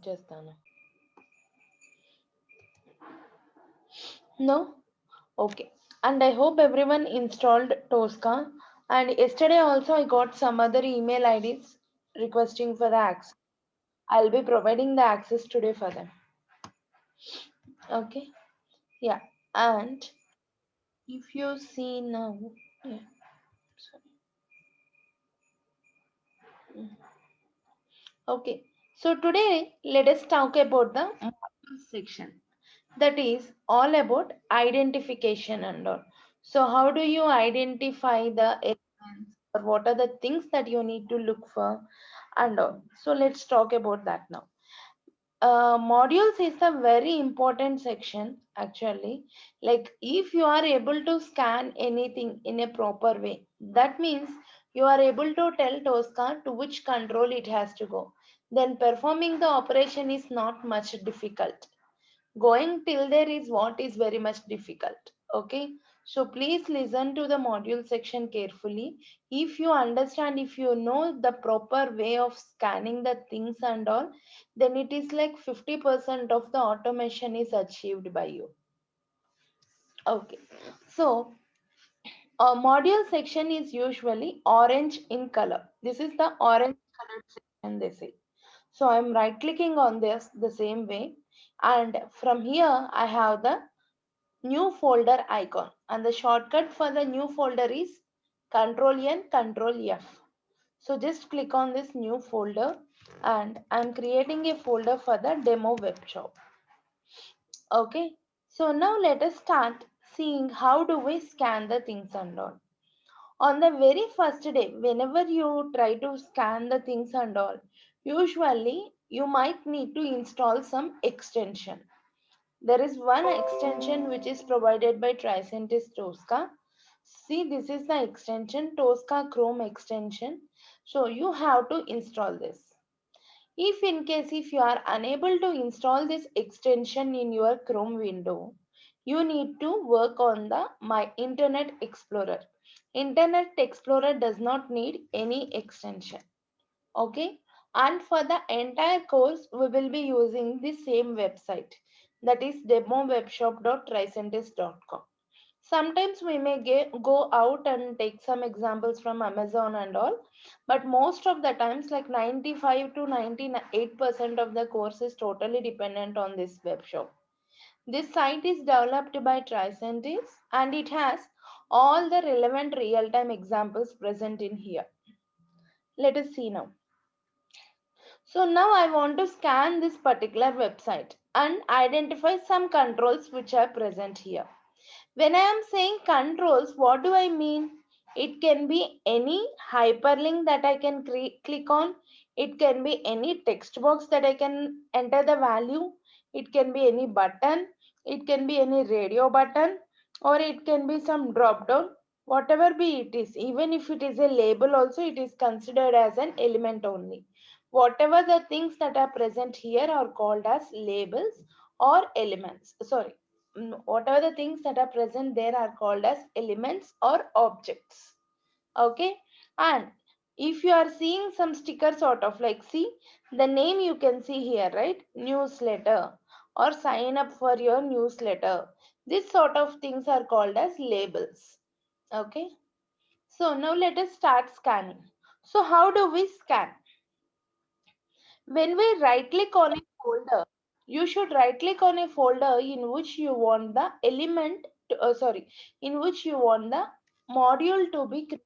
చేస్తాను. No? Okay. And I hope everyone installed Tosca. And yesterday also I got some other email IDs requesting for the access. I'll be providing the access today for them. Okay. Yeah. And if you see now, yeah. Sorry. Okay. So today let us talk about the module section. That is all about identification and all. So how do you identify the elements or what are the things that you need to look for and all. So let's talk about that now. Modules is a very important section actually. Like if you are able to scan anything in a proper way, that means you are able to tell Tosca to which control it has to go. Then performing the operation is not much difficult. Going till there is what is very much difficult. Okay, so please listen to the module section carefully. If you understand, if you know the proper way of scanning the things and all, then it is like 50% of the automation is achieved by you. Okay, so a module section is usually orange in color. This is the orange colored section they say. So I'm right clicking on this the same way, and from here I have the new folder icon, and the shortcut for the new folder is Control N, Control F. So just click on this new folder, and I'm creating a folder for the demo web shop. Okay, so now let us start seeing how do we scan the things and all. On the very first day, whenever you try to scan the things and all, usually you might need to install some extension. There is one extension which is provided by Tricentis Tosca. See, this is the extension, Tosca Chrome extension. So you have to install this. If in case if you are unable to install this extension in your Chrome window, you need to work on the My Internet Explorer. Internet Explorer does not need any extension. Okay, and for the entire course we will be using the same website, that is demowebshop.tricentis.com. Sometimes we may go out and take some examples from Amazon and all, but most of the times like 95 to 98% of the course is totally dependent on this web shop. This site is developed by Tricentis and it has all the relevant real-time examples present in here. Let us see now. So now I want to scan this particular website and identify some controls which are present here. When I am saying controls, what do I mean? It can be any hyperlink that I can click on. It can be any text box that I can enter the value. It can be any button. It can be any radio button, or it can be some drop down. Whatever be it is, even if it is a label also, it is considered as an element only. Whatever the things that are present here are called as labels or elements. Sorry, whatever the things that are present there are called as elements or objects. Okay, and if you are seeing some sticker sort of like, see the name you can see here, right? Newsletter or sign up for your newsletter. This sort of things are called as labels. Okay, so now let us start scanning. So how do we scan? When we right click on a folder, you should right click on a folder in which you want the element to, in which you want the module to be created.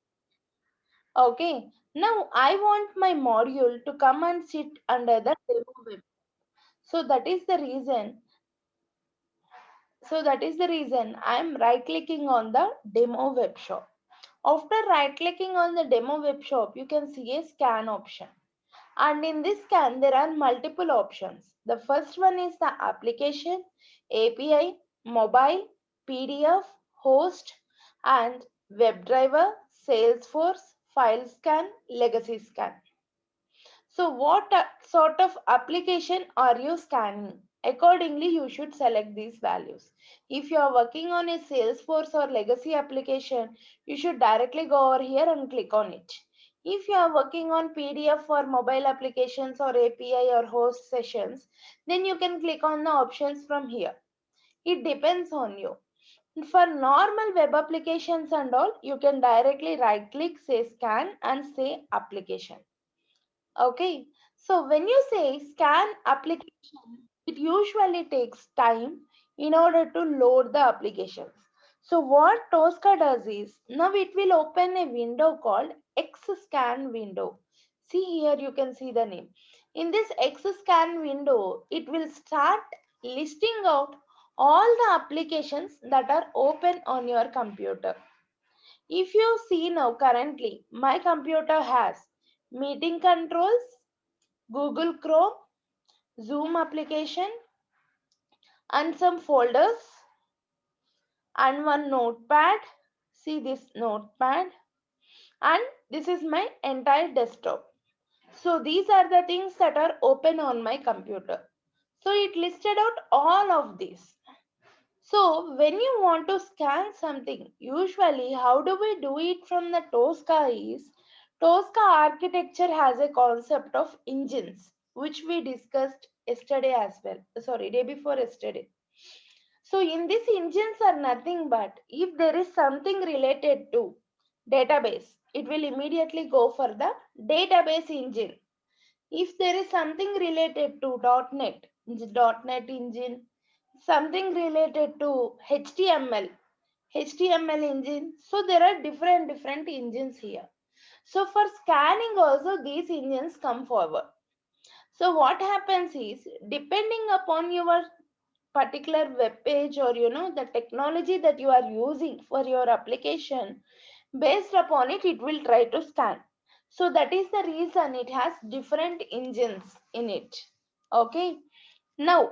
Okay, now I want my module to come and sit under the demo web. So that is the reason. So that is the reason I am right clicking on the demo web shop. After right clicking on the demo web shop, you can see a scan option. And in this scan, there are multiple options. The first one is the application, API, mobile, PDF, host, and WebDriver, Salesforce, file scan, legacy scan. So what sort of application are you scanning? Accordingly, you should select these values. If you are working on a Salesforce or legacy application, you should directly go over here and click on it. If you are working on PDF for mobile applications or API or host sessions, then you can click on the options from here. It depends on you. For normal web applications and all, you can directly right click, say scan and say application. Okay, so when you say scan application, it usually takes time in order to load the applications. So what Tosca does is, now it will open a window called Xscan window. See here, you can see the name. In this Xscan window, it will start listing out all the applications that are open on your computer. If you see now currently, my computer has meeting controls, Google Chrome, Zoom application, and some folders, and one notepad. See this notepad, and this is my entire desktop. So these are the things that are open on my computer. So it listed out all of these. So when you want to scan something, usually how do we do it from the Tosca is, Tosca architecture has a concept of engines, which we discussed yesterday as well. Sorry, day before yesterday. So in these engines are nothing but if there is something related to database, it will immediately go for the database engine. If there is something related to .NET, .NET engine, something related to HTML engine. So there are different engines here. So for scanning also these engines come forward. So what happens is, depending upon your particular web page or the technology that you are using for your application, based upon it, it will try to scan. So that is the reason it has different engines in it. Okay. Now,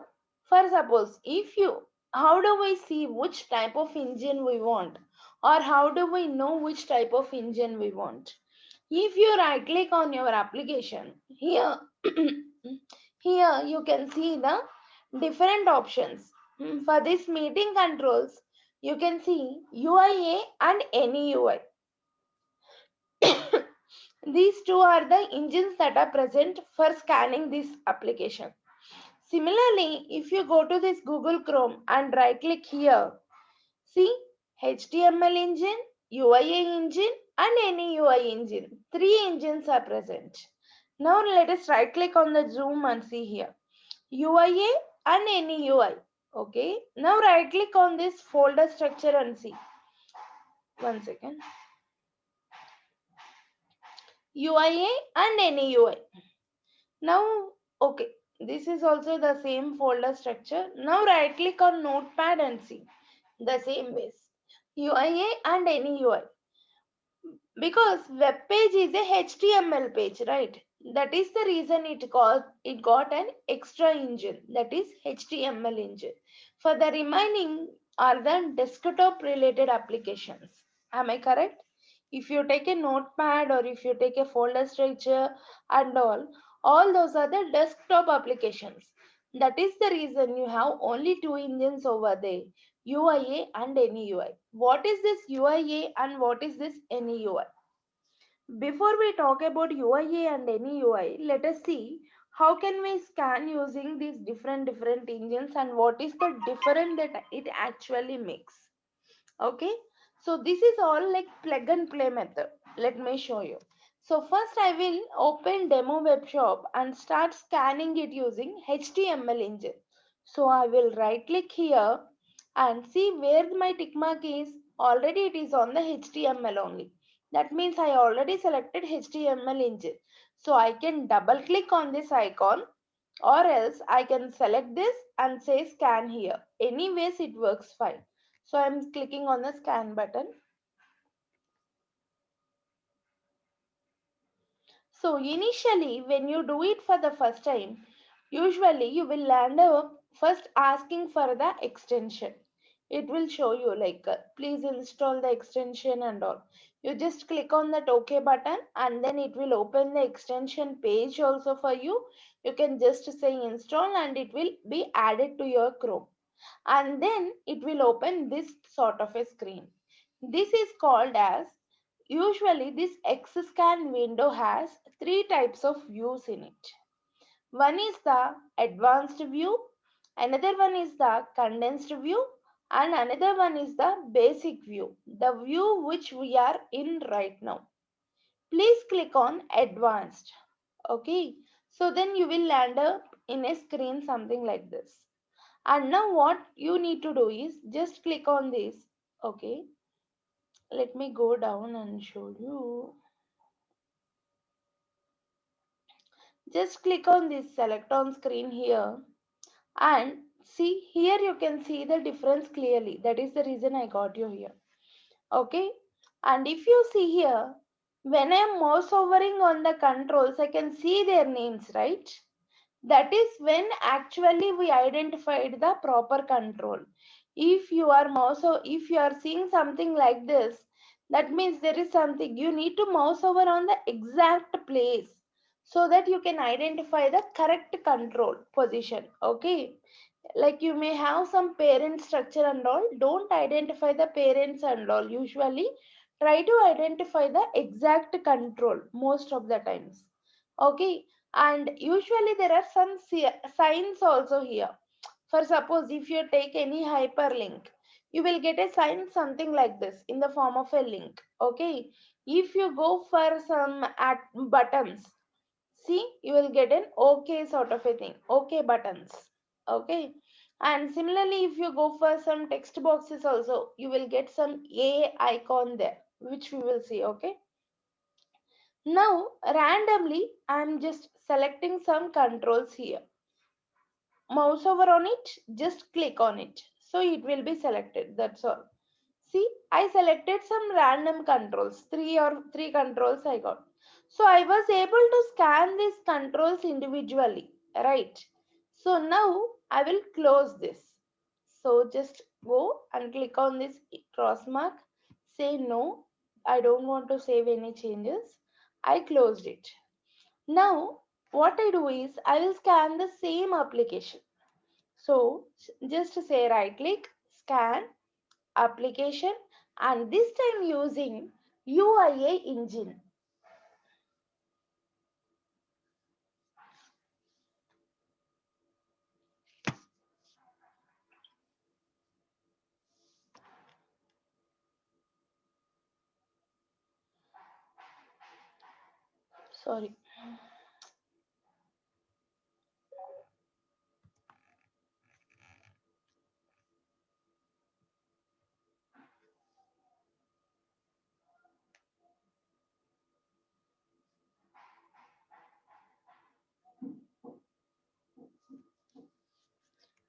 for suppose if you, how do we see which type of engine we want, or how do we know which type of engine we want? If you right click on your application here, here you can see the different options. For this meeting controls, you can see UIA and NEUI. These two are the engines that are present for scanning this application. Similarly, if you go to this Google Chrome and right click here, see HTML engine, UIA engine and NEUI engine. Three engines are present. Now let us right click on the Zoom and see here. UIA and NEUI. Okay. Now right click on this folder structure and see. One second. UIA and NEUI. Now, okay, this is also the same folder structure. Now right click on notepad and see the same ways. UIA and NEUI. Because web page is a HTML page, right? That is the reason it got an extra engine, that is HTML engine. For the remaining are the desktop related applications. Am I correct? If you take a notepad or if you take a folder structure and all those are the desktop applications. That is the reason you have only two engines over there, UIA and NEUI. What is this UIA and what is this NEUI? Before we talk about UIA and NEUI, let us see how can we scan using these different engines and what is the difference that it actually makes. Okay, so this is all like plug and play method. Let me show you. So first I will open demo web shop and start scanning it using HTML engine. So I will right click here and see where my tick mark is. Already it is on the HTML only. That means I already selected HTML engine. So I can double click on this icon, or else I can select this and say scan here. Anyways, it works fine. So I'm clicking on the scan button. So initially, when you do it for the first time, usually you will land up first asking for the extension. It will show you like, please install the extension and all. You just click on that OK button and then it will open the extension page also for you. You can just say install and it will be added to your Chrome. And then it will open this sort of a screen. This is called as usually this XScan window has three types of views in it. One is the advanced view, another one is the condensed view, and another one is the basic view, the view which we are in right now. Please click on advanced. Okay, so then you will land up in a screen something like this. And now what you need to do is just click on this. Okay, let me go down and show you. Just click on this select on screen here, and see here you can see the difference clearly. That is the reason I got you here. Okay, and if you see here, when I am mouse hovering on the controls, I can see their names, right? That is when actually we identified the proper control. If you are if you are seeing something like this, that means there is something you need to mouse over on the exact place so that you can identify the correct control position. Okay, like you may have some parent structure and all, don't identify the parents and all. Usually try to identify the exact control most of the times. Okay, and usually there are some signs also here. For suppose if you take any hyperlink, you will get a sign something like this in the form of a link. Okay, if you go for some at buttons, see you will get an OK sort of a thing, OK buttons. Okay, and similarly if you go for some text boxes also, you will get some A icon there, which we will see. Okay, now randomly I'm just selecting some controls here. Mouse over on it, just click on it, so it will be selected. That's all. See, I selected some random controls, three controls I got. So I was able to scan these controls individually, right? So now I will close this. So just go and click on this cross mark, say no, I don't want to save any changes. I closed it. Now what I do is I will scan the same application. So just say right click, scan application, and this time using UIA engine. Sorry.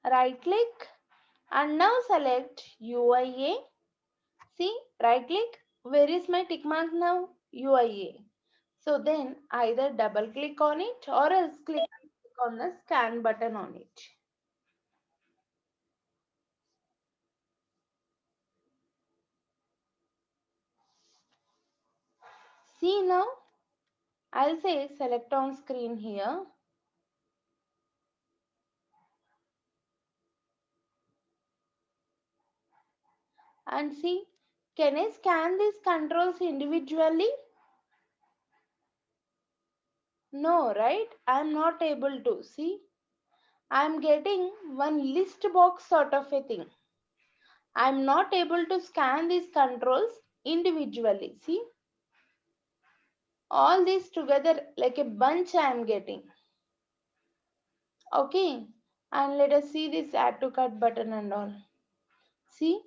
Right click and now select UIA. See, right click. Where is my tick mark now? UIA. So then either double click on it or else click on the scan button on it. See now, I'll say select on screen here. And see, can I scan these controls individually? No, right? I'm not able to. See, I'm getting one list box sort of a thing. I'm not able to scan these controls individually. See, all these together like a bunch I'm getting. Okay, and let us see this add to cart button and all. See,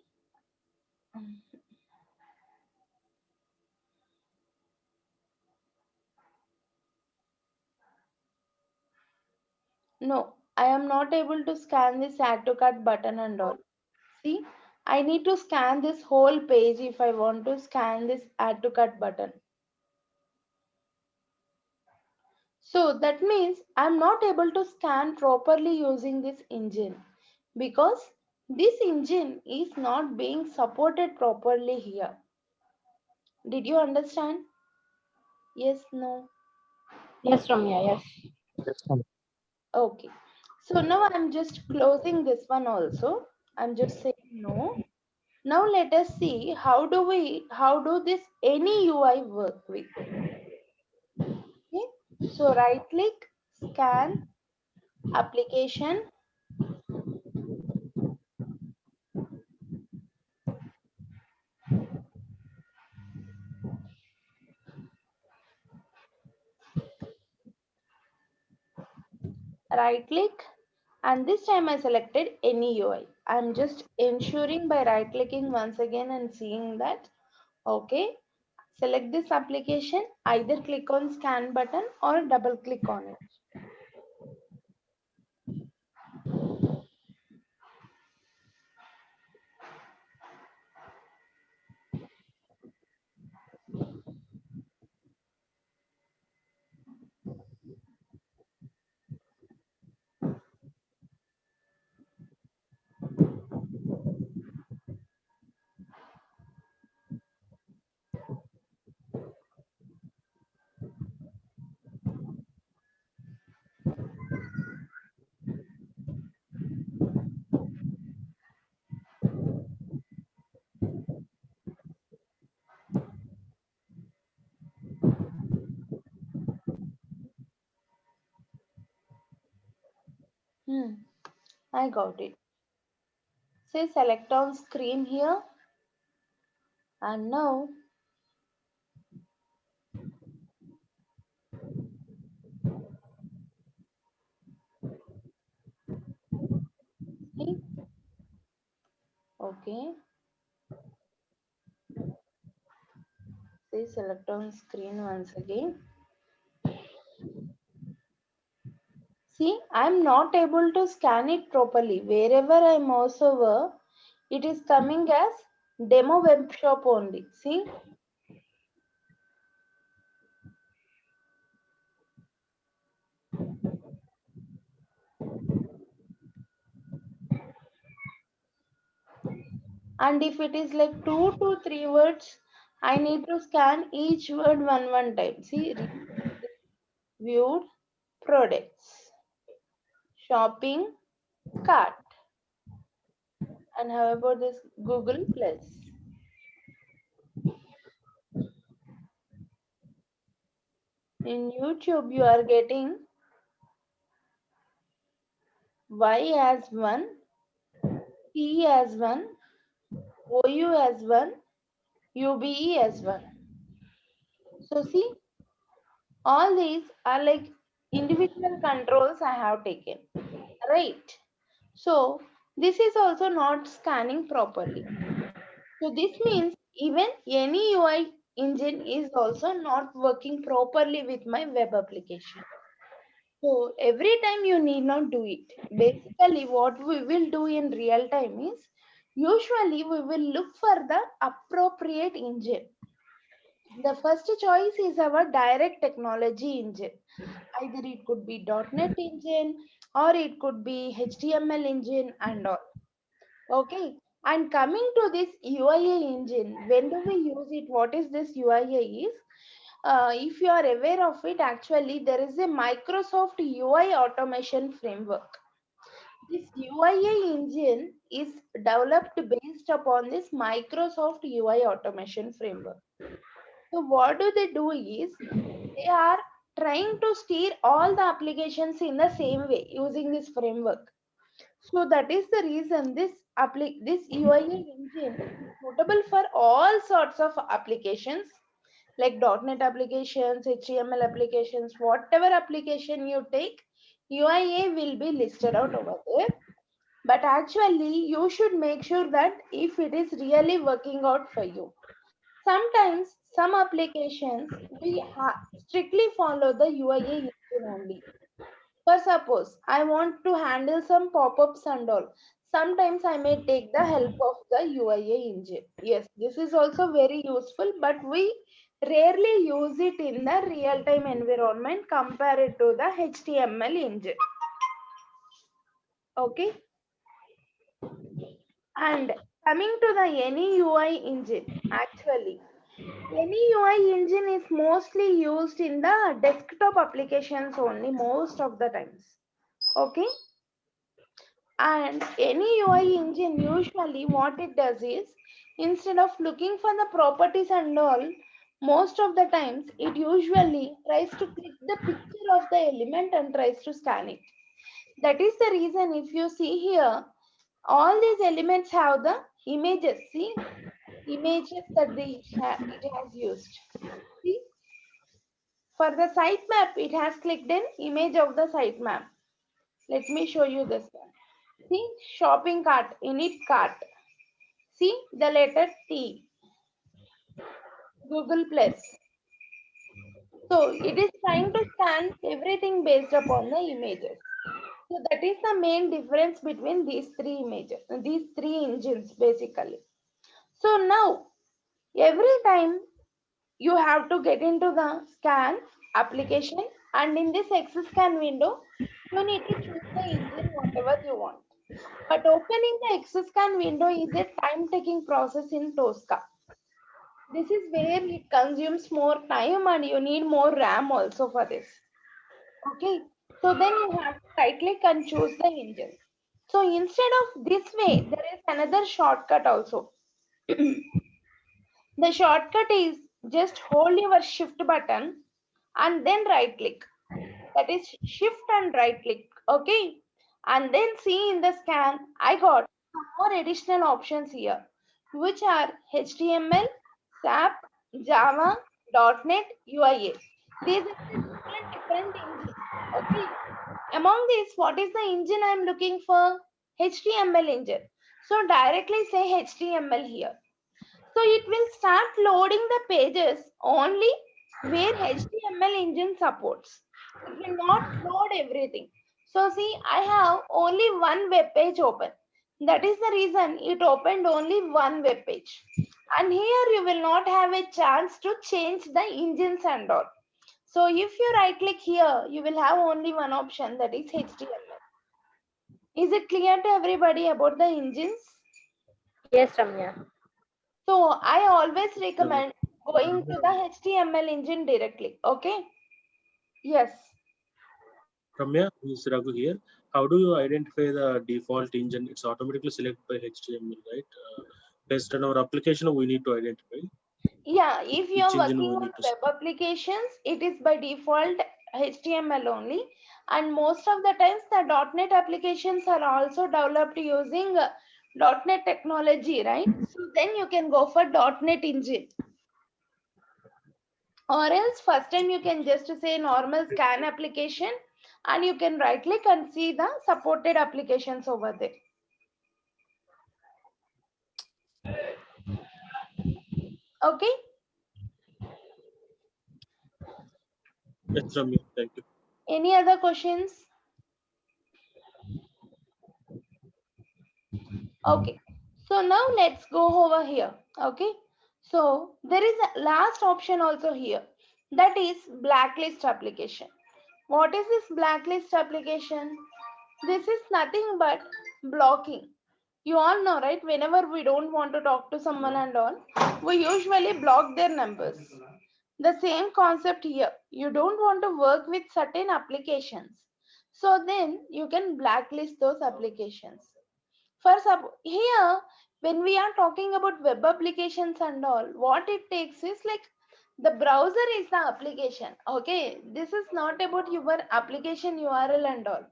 no, I am not able to scan this add to cart button and all. See, I need to scan this whole page if I want to scan this add to cart button. So that means I'm not able to scan properly using this engine because this engine is not being supported properly here. Did you understand? Yes, no. Yes, Ramya, yes. Okay. So now I'm just closing this one also. I'm just saying no. Now let us see how do this any UI work with. Okay. So right click, scan, application, right click, and this time I selected any UI. I'm just ensuring by right clicking once again and seeing that. Okay. Select this application, either click on scan button or double click on it. I got it. Say select on screen here, and now see, okay, say select on screen once again. See, I'm not able to scan it properly. Wherever I mouse over, it is coming as demo web shop only. See, and if it is like 2 to 3 words, I need to scan each word one time. See, viewed products, shopping cart, and how about this Google Plus? In YouTube, you are getting Y as one, P as one, OU as one, UBE as one. So see, all these are like individual controls I have taken, right? So this is also not scanning properly. So this means even any UI engine is also not working properly with my web application. So every time you need not do it. Basically, what we will do in real time is usually we will look for the appropriate engine. The first choice is our direct technology engine. Either it could be .NET engine or it could be HTML engine and all. Okay. And coming to this UIA engine, when do we use it? What is this UIA is? If you are aware of it, actually there is a Microsoft UI automation framework. This UIA engine is developed based upon this Microsoft UI automation framework. So what do they do is they are trying to steer all the applications in the same way using this framework. So that is the reason this UIA engine is suitable for all sorts of applications like .NET applications, HTML applications, whatever application you take, UIA will be listed out over there. But actually, you should make sure that if it is really working out for you. Sometimes some applications we strictly follow the UIA engine only. For suppose I want to handle some pop-ups and all. Sometimes I may take the help of the UIA engine. Yes, this is also very useful, but we rarely use it in the real-time environment compared to the HTML engine. Okay. And coming to the any UI engine, actually, any UI engine is mostly used in the desktop applications only most of the times. Okay. And any UI engine usually what it does is, instead of looking for the properties and all, most of the times it usually tries to click the picture of the element and tries to scan it. That is the reason if you see here, all these elements have the images. See, images that it has used. See, for the sitemap, it has clicked an image of the sitemap. Let me show you this one. See, shopping cart, init cart. See, the letter T, Google Plus. So it is trying to scan everything based upon the images. So that is the main difference between these three images, these three engines basically. So now, every time you have to get into the scan application, and in this XScan window, you need to choose the engine whatever you want. But opening the XScan window is a time-taking process in Tosca. This is where it consumes more time and you need more RAM also for this. Okay, so then you have to right click and choose the engine. So instead of this way, there is another shortcut also. The shortcut is just hold your shift button and then right click. That is shift and right click. Okay. And then see in the scan, I got some more additional options here, which are HTML, SAP, Java, .NET, UIA. These are the different engines. Okay. Among these, what is the engine I am looking for? HTML engine. So directly say HTML here. So it will start loading the pages only where HTML engine supports. It will not load everything. So see, I have only one web page open. That is the reason it opened only one web page. And here you will not have a chance to change the engines and all. So if you right click here, you will have only one option, that is HTML. Is it clear to everybody about the engines? Yes, Ramya. So I always Ramya, recommend going to the HTML engine directly. Okay. Yes. Ramya, this is Raghu here. How do you identify the default engine? It's automatically selected by HTML, right? Based on our application, we need to identify Yeah. If which you're engine working we on need to web select. applications, it is by default HTML only. And most of the times, the .NET applications are also developed using .NET technology, right? So then you can go for .NET engine. Or else first time you can just say normal scan application and you can right click and see the supported applications over there. Okay. Yes, Ramya, thank you. Any other questions? Okay. So now let's go over here. Okay. So there is a last option also here. That is blacklist application. What is this blacklist application? This is nothing but blocking. You all know, right? Whenever we don't want to talk to someone and all, we usually block their numbers. The same concept here. You don't want to work with certain applications. So then you can blacklist those applications. For here, when we are talking about web applications and all, what it takes is like the browser is the application. Okay, this is not about your application URL and all.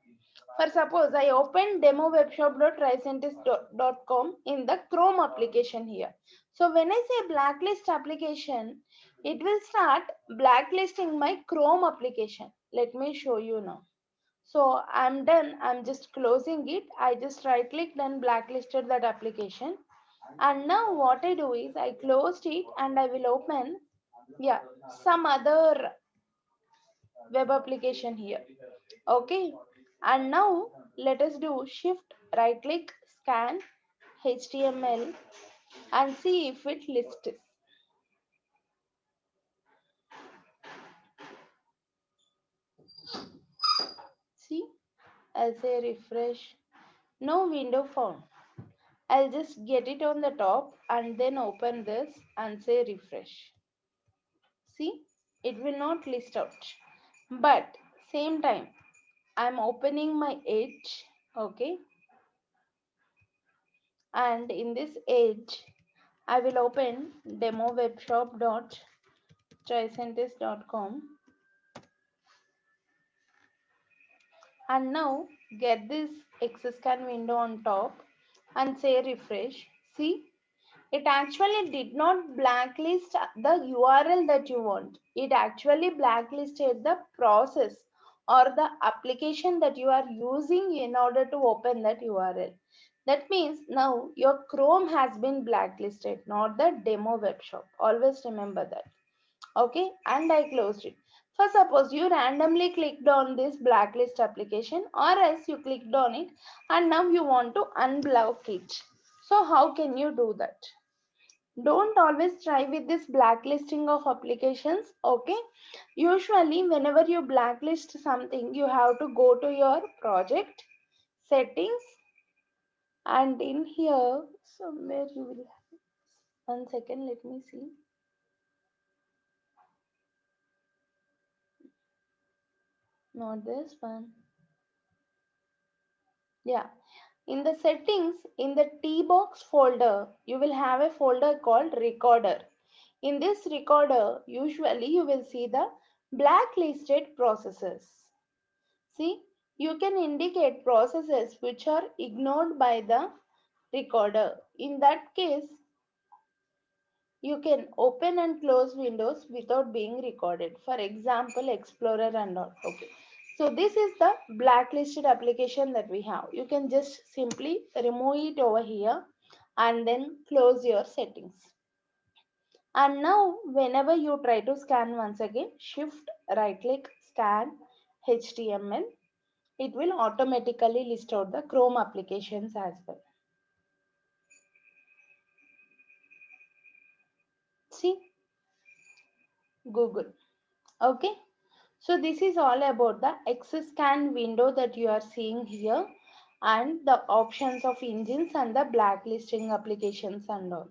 For suppose I open demowebshop.tricentis.com in the Chrome application here. So when I say blacklist application, it will start blacklisting my Chrome application. Let me show you now. So I'm done. I'm just closing it. I just right clicked and blacklisted that application. And now what I do is I closed it and I will open, yeah, some other web application here. Okay. And now let us do shift right click scan HTML and see if it lists. See, I'll say refresh. No window found. I'll just get it on the top and then open this and say refresh. See, it will not list out. But same time, I'm opening my edge. Okay. And in this edge, I will open demowebshop.tricentis.com and now get this XScan window on top and say refresh. See, it actually did not blacklist the URL that you want. It actually blacklisted the process or the application that you are using in order to open that URL. That means now your Chrome has been blacklisted, not the demo web shop. Always remember that. Okay, and I closed it. For suppose you randomly clicked on this blacklist application or else you clicked on it and now you want to unblock it. So how can you do that? Don't always try with this blacklisting of applications. Okay, usually whenever you blacklist something, you have to go to your project settings, and in here somewhere you will have, one second, let me see. Not this one. Yeah, in the settings, in the T box folder, you will have a folder called recorder. In this recorder, usually you will see the blacklisted processes. See, you can indicate processes which are ignored by the recorder. In that case, you can open and close windows without being recorded. For example, Explorer and all. Okay. So this is the blacklisted application that we have. You can just simply remove it over here and then close your settings. And now whenever you try to scan once again, shift right click scan HTML, it will automatically list out the Chrome applications as well. See, Google. Okay. So this is all about the XScan window that you are seeing here and the options of engines and the blacklisting applications and all.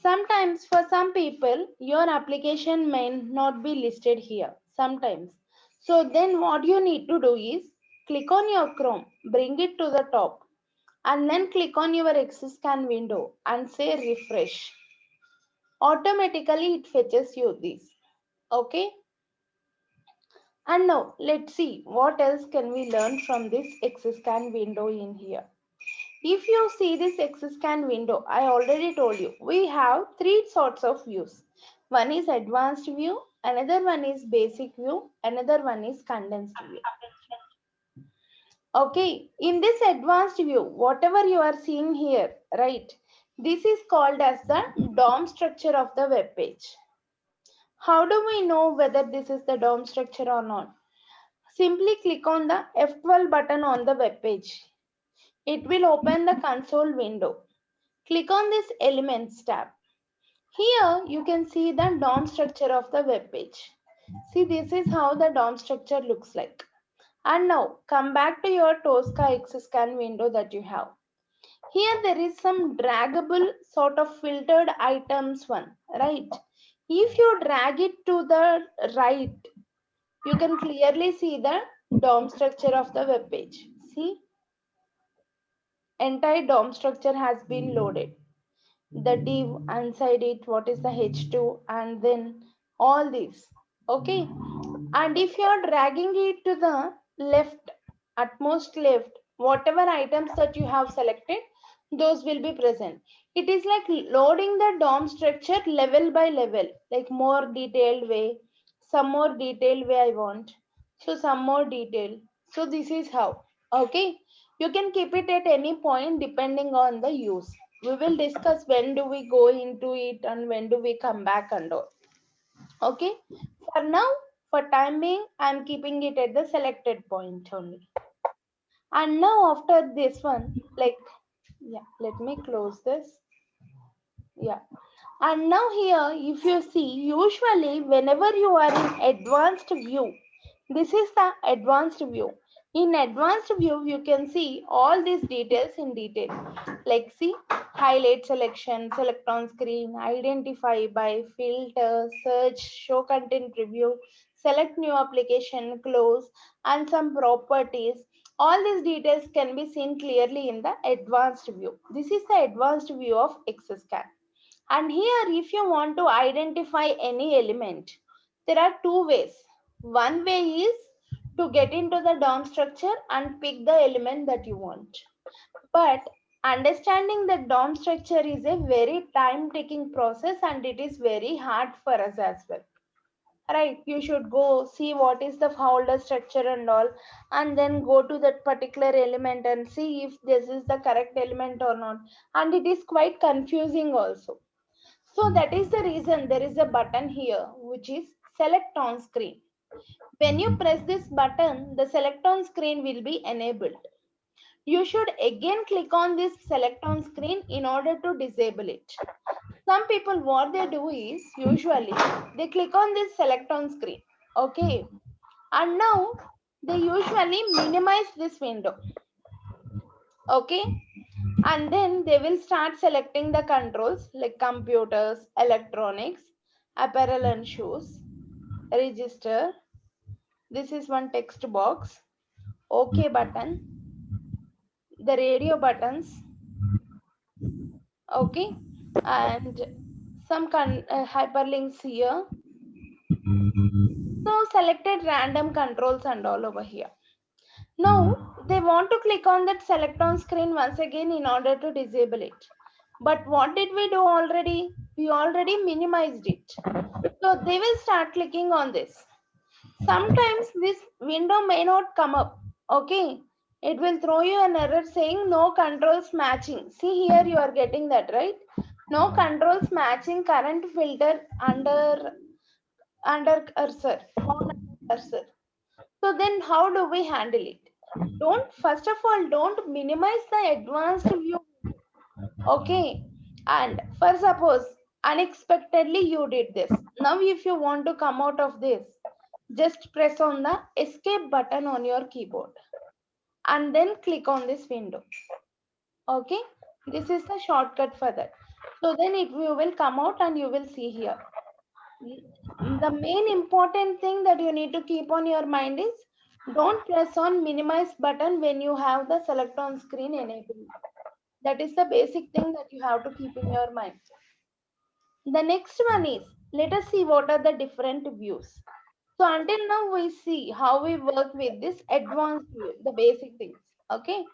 Sometimes for some people, your application may not be listed here sometimes. So then what you need to do is click on your Chrome, bring it to the top, and then click on your XScan window and say refresh. Automatically it fetches you this. Okay. And now let's see what else can we learn from this XScan window in here. If you see this XScan window, I already told you, we have three sorts of views. One is advanced view, another one is basic view, another one is condensed view. Okay, in this advanced view, whatever you are seeing here, right, this is called as the DOM structure of the web page. How do we know whether this is the DOM structure or not? Simply click on the F12 button on the web page. It will open the console window. Click on this Elements tab. Here you can see the DOM structure of the web page. See, this is how the DOM structure looks like. And now come back to your Tosca XScan window that you have. Here there is some draggable sort of filtered items one, right? If you drag it to the right, you can clearly see the DOM structure of the web page. See, entire DOM structure has been loaded. The div inside it, what is the h2, and then all these. Okay, and if you are dragging it to the left, utmost left, whatever items that you have selected, those will be present. It is like loading the DOM structure level by level, like more detailed way, some more detailed way I want, so some more detail. So this is how. Okay, you can keep it at any point depending on the use. We will discuss when do we go into it and when do we come back and all. Okay, for now, for time being, I'm keeping it at the selected point only. And now after this one, like, yeah, let me close this. Yeah. And now here, if you see, usually whenever you are in advanced view, this is the advanced view. In advanced view, you can see all these details in detail. Like see, highlight selection, select on screen, identify by, filter, search, show content preview, select new application, close, and some properties. All these details can be seen clearly in the advanced view. This is the advanced view of XScan. And here, if you want to identify any element, there are two ways. One way is to get into the DOM structure and pick the element that you want. But understanding the DOM structure is a very time-taking process, and it is very hard for us as well. Right, you should go see what is the folder structure and all, and then go to that particular element and see if this is the correct element or not. And it is quite confusing also. So that is the reason there is a button here which is select on screen. When you press this button, the select on screen will be enabled. You should again click on this select on screen in order to disable it. Some people, what they do is, usually they click on this select on screen. Okay. And now they usually minimize this window. Okay. And then they will start selecting the controls like computers, electronics, apparel and shoes, register. This is one text box. OK button. The radio buttons. Okay. And some hyperlinks here. So selected random controls and all over here. Now they want to click on that select on screen once again in order to disable it. But what did we do already? We already minimized it. So they will start clicking on this. Sometimes this window may not come up. Okay. It will throw you an error saying no controls matching. See here you are getting that, right? No controls matching current filter under cursor, phone cursor. So then how do we handle it? First of all, don't minimize the advanced view. Okay. And for suppose unexpectedly you did this. Now if you want to come out of this, just press on the escape button on your keyboard and then click on this window. Okay. This is the shortcut for that. So then you will come out and you will see here. The main important thing that you need to keep on your mind is don't press on minimize button when you have the select on screen enabled. That is the basic thing that you have to keep in your mind. The next one is, let us see what are the different views. So until now we see how we work with this advanced view, the basic things. Okay.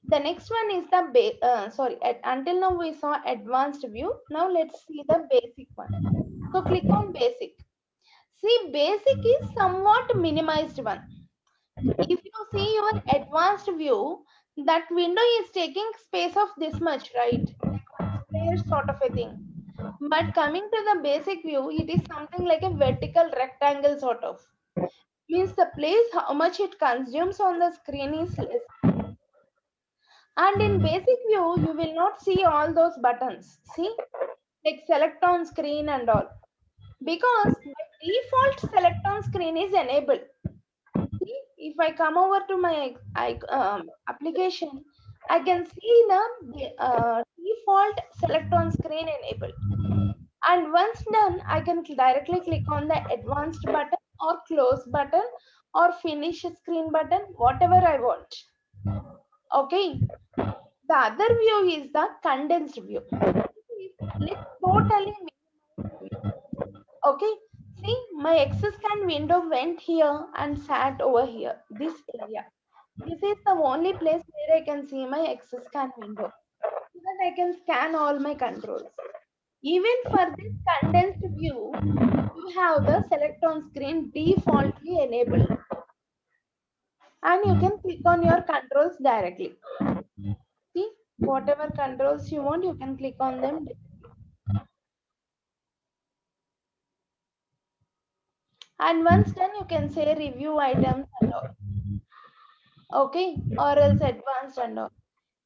The next one is the until now we saw advanced view. Now let's see the basic one. So click on basic. See, basic is somewhat minimized one. If you see your advanced view, that window is taking space of this much, right? Like one square sort of a thing. But coming to the basic view, it is something like a vertical rectangle sort of. Means the place how much it consumes on the screen is less. And in basic view, you will not see all those buttons. See, like select on screen and all. Because by default select on screen is enabled. See, if I come over to my application, I can see the default select on screen enabled. And once done, I can directly click on the advanced button or close button or finish screen button, whatever I want. Okay. The other view is the condensed view. Let's totally minimize view. Okay. See, my XScan window went here and sat over here, this area. This is the only place where I can see my XScan window, so that I can scan all my controls. Even for this condensed view, you have the select on screen defaultly enabled. And you can click on your controls directly. See, whatever controls you want, you can click on them directly. And once done, you can say review items and all. Okay, or else advanced and all.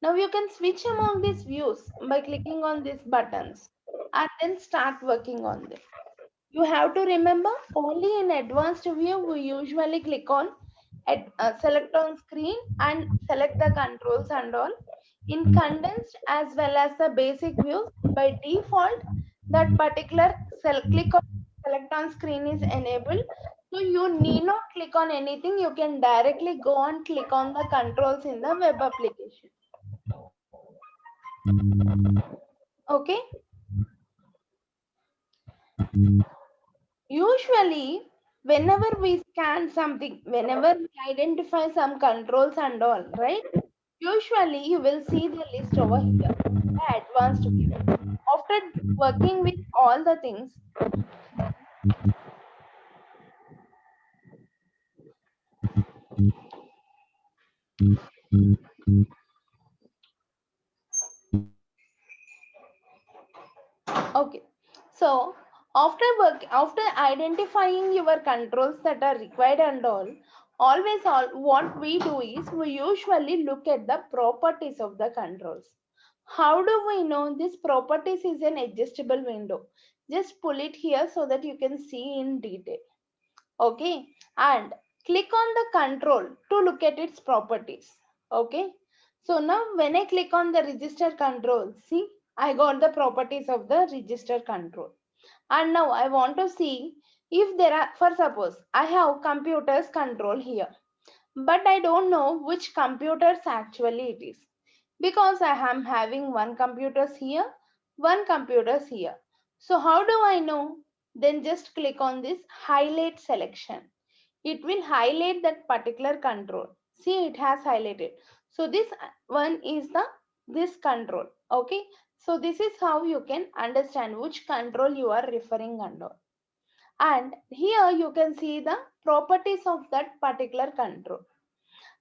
Now you can switch among these views by clicking on these buttons and then start working on them. You have to remember only in advanced view we usually click on select on screen and select the controls and all. In condensed as well as the basic views, by default that particular click on select on screen is enabled. So you need not click on anything. You can directly go and click on the controls in the web application. Okay. Usually, whenever we scan something, whenever we identify some controls and all, right? Usually, you will see the list over here, the advanced view. After working with all the things, okay. So after identifying your controls that are required and all what we do is we usually look at the properties of the controls. How do we know this properties is an adjustable window? Just pull it here so that you can see in detail. Okay, and click on the control to look at its properties. Okay, so now when I click on the register control, see, I got the properties of the register control. And now I want to see if there are, for suppose I have computers control here, but I don't know which computers actually it is, because I am having one computers here, one computers here. So how do I know? Then just click on this highlight selection. It will highlight that particular control. See, it has highlighted. So this one is the this control. Okay, so this is how you can understand which control you are referring under. And here you can see the properties of that particular control.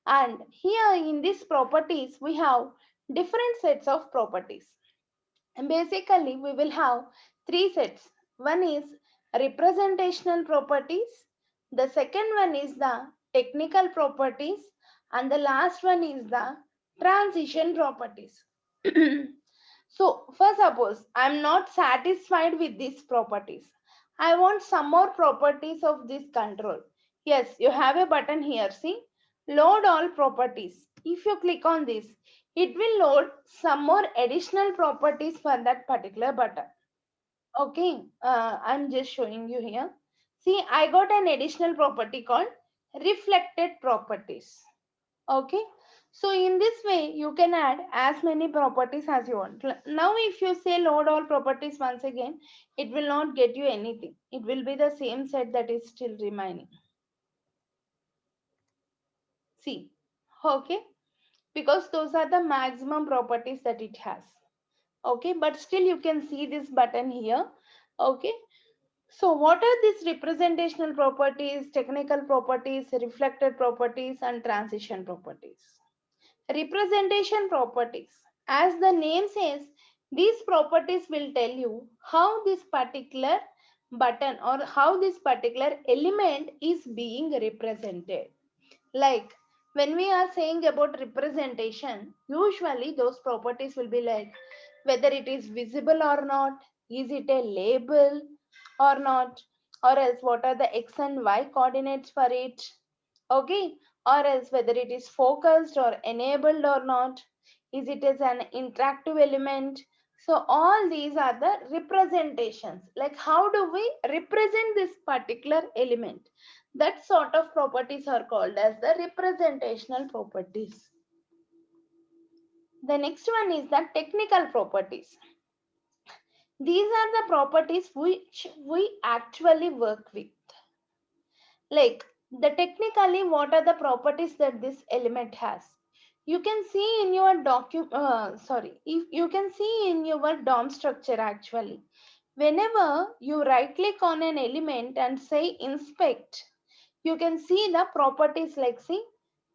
And here in these properties we have different sets of properties. And basically we will have three sets. One is representational properties, the second one is the technical properties, and the last one is the transition properties. So first suppose I'm not satisfied with these properties. I want some more properties of this control. Yes, you have a button here, see, load all properties. If you click on this, it will load some more additional properties for that particular button. Okay, I'm just showing you here. See, I got an additional property called reflected properties. Okay, so in this way you can add as many properties as you want. Now if you say load all properties once again, it will not get you anything. It will be the same set that is still remaining. See, okay, because those are the maximum properties that it has. Okay, but still you can see this button here. Okay, so what are these representational properties, technical properties, reflected properties, and transition properties? Representation properties. As the name says, these properties will tell you how this particular button or how this particular element is being represented. Like when we are saying about representation, usually those properties will be like whether it is visible or not, is it a label or not, or else what are the x and y coordinates for it, okay, or else whether it is focused or enabled or not, is it as an interactive element. So all these are the representations, like how do we represent this particular element. That sort of properties are called as the representational properties. The next one is the technical properties. These are the properties which we actually work with. Like the technically, what are the properties that this element has? You can see in your if you can see in your DOM structure actually. Whenever you right click on an element and say inspect, you can see the properties like see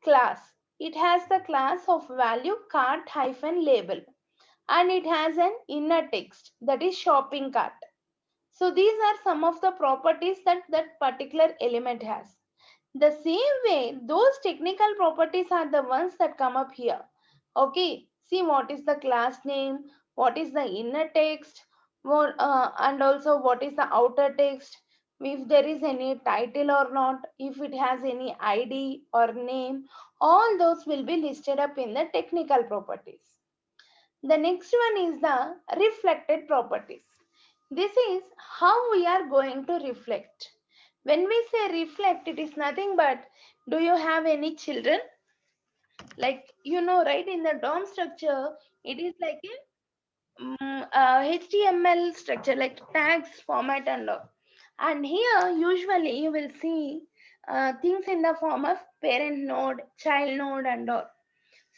class. It has the class of value cart hyphen label, and it has an inner text that is shopping cart. So these are some of the properties that that particular element has. The same way, those technical properties are the ones that come up here. Okay, see what is the class name, what is the inner text, and also what is the outer text, if there is any title or not, if it has any ID or name, all those will be listed up in the technical properties. The next one is the reflected properties. This is how we are going to reflect. When we say reflect, it is nothing but, do you have any children? Like, right, in the DOM structure, it is like a HTML structure, like tags, format, and all. And here, usually, you will see things in the form of parent node, child node, and all.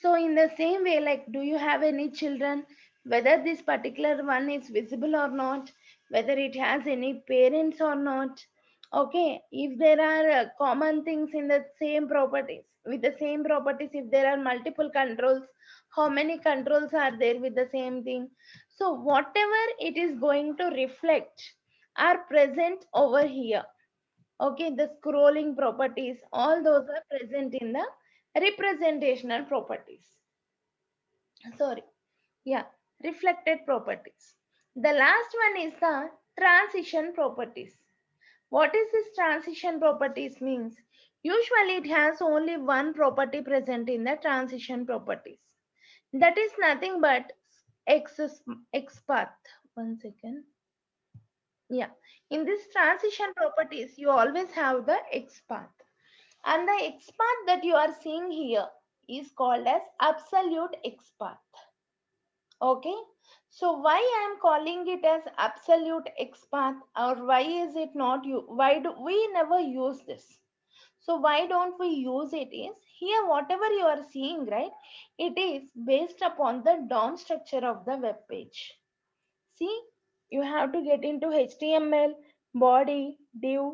So in the same way, like, do you have any children? Whether this particular one is visible or not, whether it has any parents or not. Okay, if there are common things in the same properties, with the same properties, if there are multiple controls, how many controls are there with the same thing? So whatever it is going to reflect are present over here. Okay, the scrolling properties, all those are present in the representational properties. Sorry, yeah, reflected properties. The last one is the transition properties. What is this transition properties means? Usually it has only one property present in the transition properties. That is nothing but x path. One second. Yeah, in this transition properties, you always have the x path. And the x path that you are seeing here is called as absolute x path. Okay, so why I am calling it as absolute x path, or why is it not you? Why do we never use this? So why don't we use it is, here whatever you are seeing, right, it is based upon the DOM structure of the web page. See, you have to get into HTML, body, div,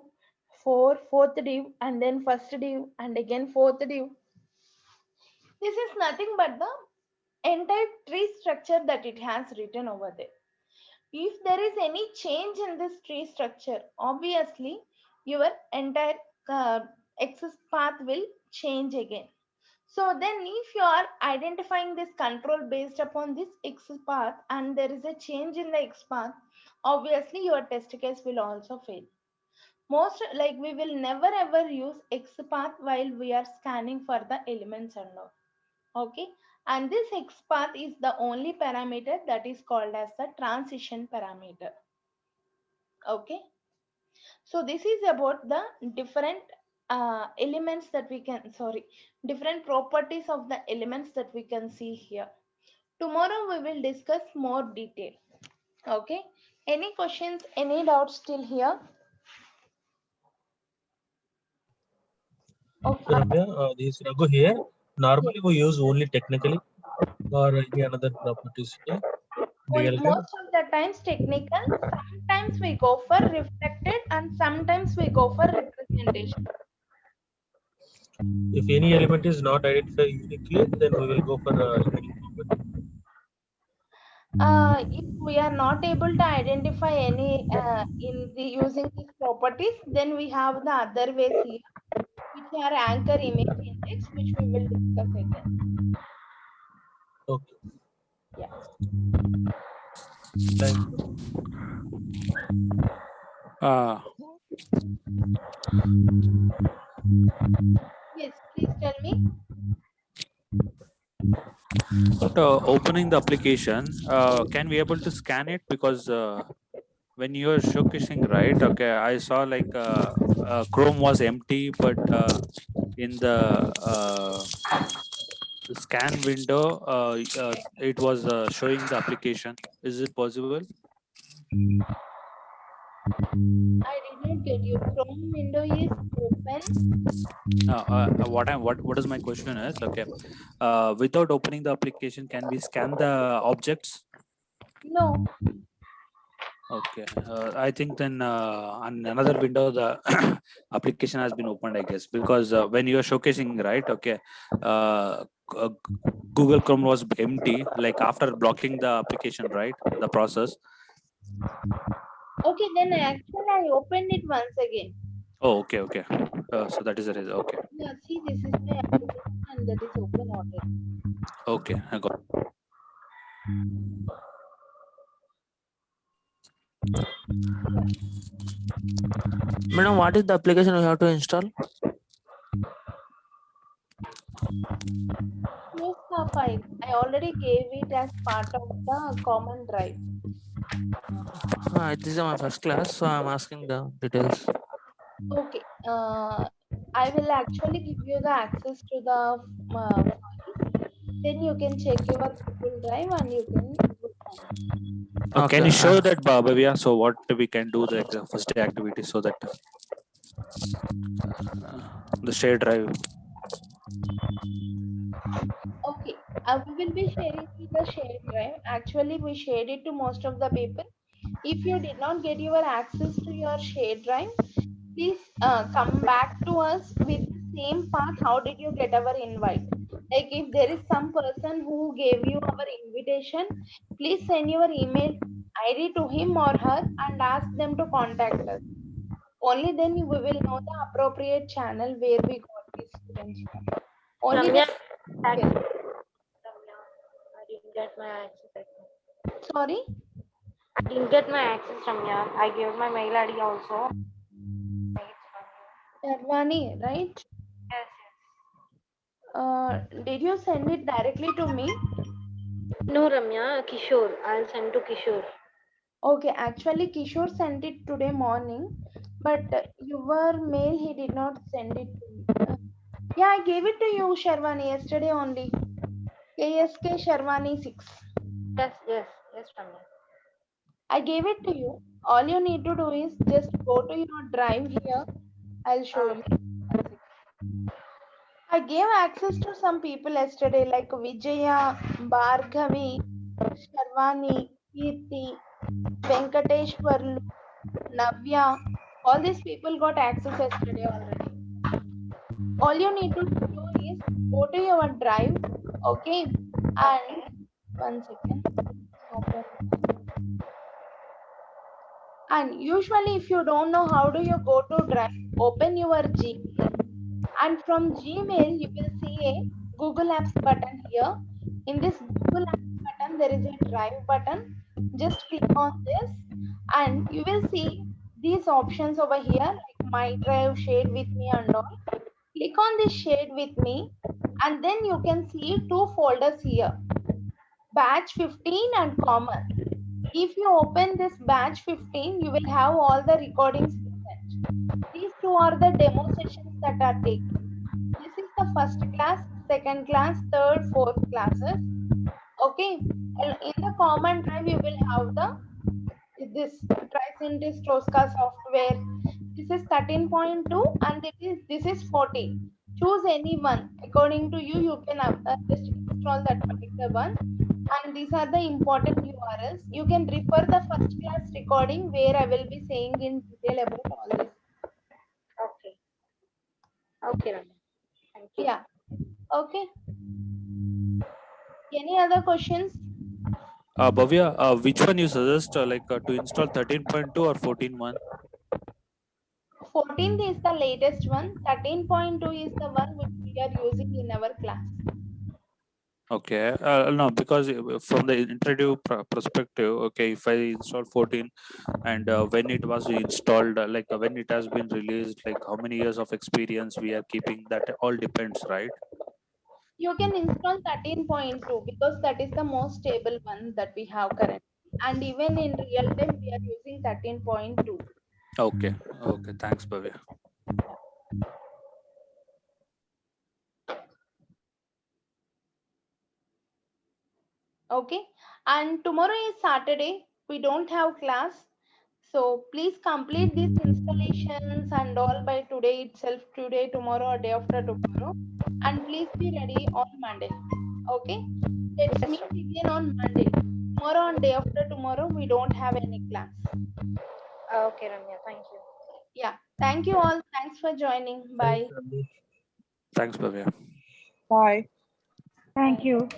fourth div, and then first div, and again fourth div. This is nothing but the entire tree structure that it has written over there. If there is any change in this tree structure, obviously your entire access path will change again. So then if you are identifying this control based upon this X path and there is a change in the X path, obviously your test case will also fail. Most, like, we will never ever use X path while we are scanning for the elements and all. Okay, and this X path is the only parameter that is called as the transition parameter. Okay, so this is about the different elements that we can, sorry, different properties of the elements that we can see here. Tomorrow we will discuss more detail. Okay, any questions, any doubts till here? Okay. Ramya, this is Raghu here. Yes. Normally we use only technically or any another properties in real time. Most of the times technical, sometimes we go for reflected, and sometimes we go for representation. If any element is not identified uniquely, then we will go for remaining property. If we are not able to identify any in the using these properties, then we have the other ways here, which are anchor image index, which we will discuss again. Okay, Yeah. thank you. Uh, Yes, please tell me. Opening the application, can we able to scan it? Because when you are showcasing, right? Okay, I saw like Chrome was empty, but in the scan window, it was showing the application. Is it possible? I did not get you. Chrome window is open. What is my question is, okay, without opening the application, can we scan the objects? No. Okay, I think then on another window the application has been opened, I guess, because when you are showcasing, right? Okay, Google Chrome was empty, like after blocking the application, right? The process. Okay, then actually I opened it once again. Oh, okay, okay. So that is the reason. Okay, Yeah, see, this is my application and that is open already. okay, I got. Madam, what is the application we have to install? Tosca file. I already gave it as part of the common drive. This is my first class, so I'm asking the details. Okay. I will actually give you the access to the file. Then you can check your Google Drive and you can look on it. Can Okay. you show that, Bhavya? So what we can do the first day activity so that the share drive. Okay. We will be sharing you the shared drive. Actually, we shared it to most of the people. If you did not get your access to your shared drive, please come back to us with the same path. How did you get our invite? Like if there is some person who gave you our invitation, please send your email ID to him or her and ask them to contact us. Only then we will know the appropriate channel where we got these students from. Only Ramya, then, yes. Ramya, I didn't get my access. Sorry, I didn't get my access, Ramya. I gave my mail ID also. Sharwani, right? Yes, Did you send it directly to me? no, Ramya, Kishore. I'll send to Kishore. Okay, actually Kishore sent it today morning, but your mail he did not send it to me. Yeah, I gave it to you, Sharwani, yesterday only. KSK Sharwani 6. Yes, yes, yes, Ramya. I gave it to you. All you need to do is just go to your drive here. I'll show you. One second. I gave access to some people yesterday like Vijaya, Bhargavi, Sharwani, Kirti, Venkateshwarlu, Navya. All these people got access yesterday already. All you need to do is go to your drive, okay? And one second. Open. And usually, if you don't know how do you go to drive, open your Gmail, and from Gmail you will see a Google Apps button here. In this Google Apps button, there is a drive button. Just click on this, and you will see these options over here like My Drive, Shared with Me, and all. Click on this Shared with Me, and then you can see two folders here, Batch 15 and Common. If you open this batch 15, you will have all the recordings present. These two are the demo sessions that are taken. This is the first class, second class, third, fourth classes. Okay. And in the common drive, you will have this Tricentis Tosca software. This is 13.2 and this is 14. Choose any one. According to you, you can just install that particular one. And these are the important URLs. You can refer the first class recording where I will be saying in detail about all this. Okay. Okay, Ramya. Thank you. Yeah. Okay. Any other questions? Bhavya, which one you suggest, to install 13.2 or 14.1? 14th is the latest one. 13.2 is the one which we are using in our class. Okay. No, because from the introductive perspective, okay, if I install 14 and when it was installed, when it has been released, like how many years of experience we are keeping, that all depends, right? You can install 13.2 because that is the most stable one that we have currently. And even in real time, we are using 13.2. Okay. Okay. Thanks, Bhavya. Okay. And tomorrow is Saturday. We don't have class. So please complete these installations and all by today itself, today, tomorrow, or day after tomorrow. And please be ready on Monday. Okay. Let's Yes, meet Ramya. again on Monday. Tomorrow and day after tomorrow, we don't have any class. Okay, Ramya. Thank you. Yeah. Thank you all. Thanks for joining. Thanks, Bye. Ravi. Thanks, Bhavya. Bye. Bye. Thank you.